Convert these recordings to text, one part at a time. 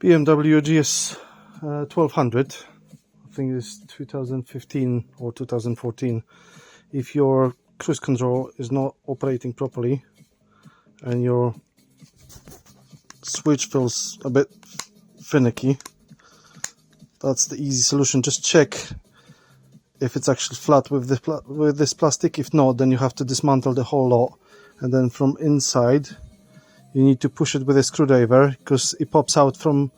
BMW GS 1200, I think it's 2015 or 2014. If your cruise control is not operating properly and your switch feels a bit finicky, that's the easy solution. Just check if it's actually flat with this plastic. If not, then you have to dismantle the whole lot, and then from inside you need to push it with a screwdriver, because it pops out from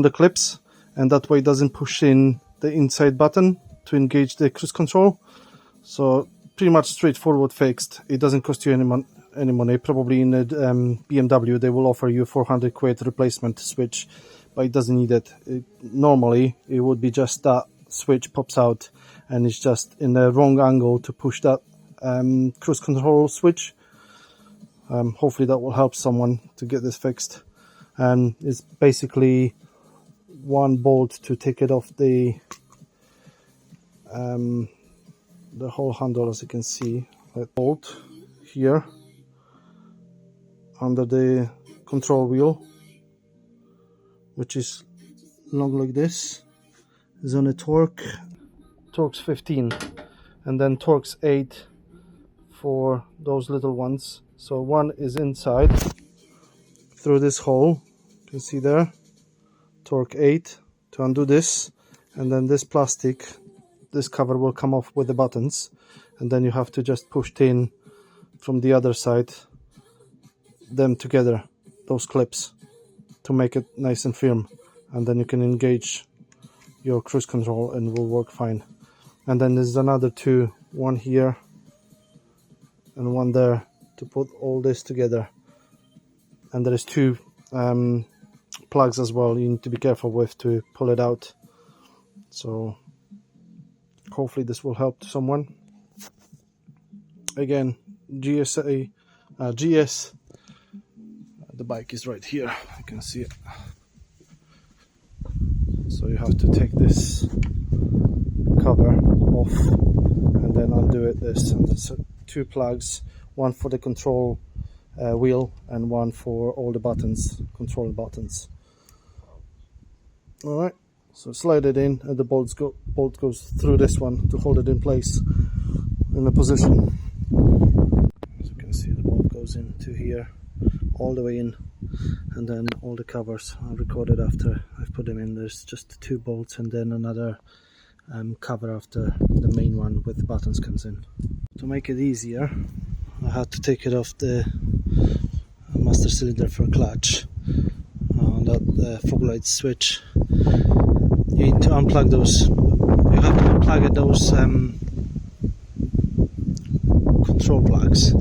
the clips, and that way it doesn't push in the inside button to engage the cruise control. So pretty much straightforward fixed. It doesn't cost you any money. Probably in the BMW they will offer you 400 quid replacement switch, but it doesn't need it. Normally it would be just that switch pops out and it's just in the wrong angle to push that cruise control switch. Hopefully that will help someone to get this fixed. And it's basically one bolt to take it off the whole handle, as you can see. That bolt here under the control wheel, which is long like this, is on a Torx 15, and then Torx 8 for those little ones. So one is inside through this hole, you can see there, Torx 8 to undo this, and then this plastic, this cover will come off with the buttons, and then you have to just push in from the other side them together, those clips, to make it nice and firm, and then you can engage your cruise control and it will work fine. And then there's another two, one here and one there, to put all this together. And there is two plugs as well you need to be careful with to pull it out. So hopefully this will help someone. Again, GS, the bike is right here, you can see it. So you have to take this cover off and then undo it. There's two plugs, one for the control wheel and one for all the buttons, control buttons. Alright, so slide it in, and the bolt goes through this one to hold it in place in a position. As you can see, the bolt goes into here, all the way in, and then all the covers are recorded after I've put them in. There's just two bolts and then another cover after the main one with the buttons comes in. To make it easier, I had to take it off the master cylinder for clutch, that fog light switch. You need to unplug those, you have to unplug those control plugs,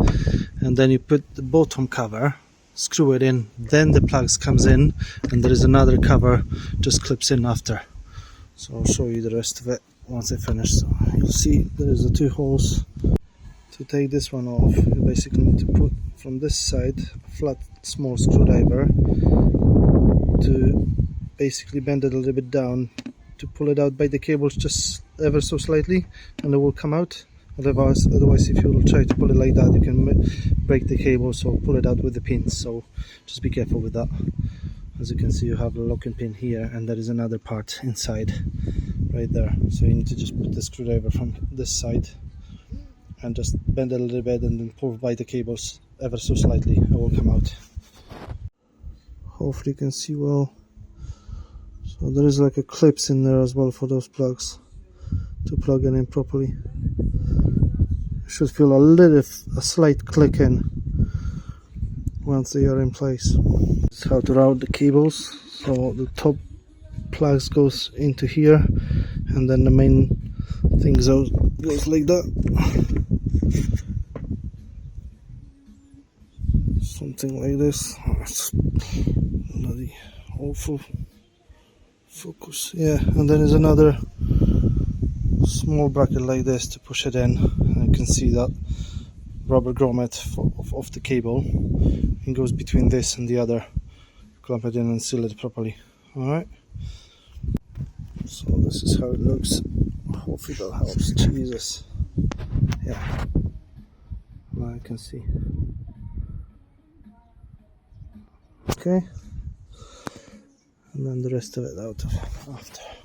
and then you put the bottom cover, screw it in, then the plugs comes in, and there is another cover just clips in after. So I'll show you the rest of it once I finish. So you'll see there is the two holes. To take this one off, you basically need to put from this side a flat small screwdriver to basically bend it a little bit down to pull it out by the cables just ever so slightly, and it will come out. Otherwise if you will try to pull it like that, you can break the cable, so pull it out with the pins. So just be careful with that. As you can see, you have a locking pin here, and there is another part inside right there. So you need to just put the screwdriver from this side and just bend it a little bit, and then pull by the cables ever so slightly. It will come out. Hopefully you can see well. So there is like a clips in there as well for those plugs to plug it in properly. You should feel a slight click in once they are in place. This is how to route the cables. So the top plugs goes into here, and then the main thing goes like that. Something like this. Bloody awful focus. Yeah, and then there's another small bracket like this to push it in. And you can see that rubber grommet of the cable. It goes between this and the other. Clamp it in and seal it properly. Alright. So this is how it looks. Hopefully that helps. Jesus. Yeah. Now you can see. Okay. and then the rest of it out after.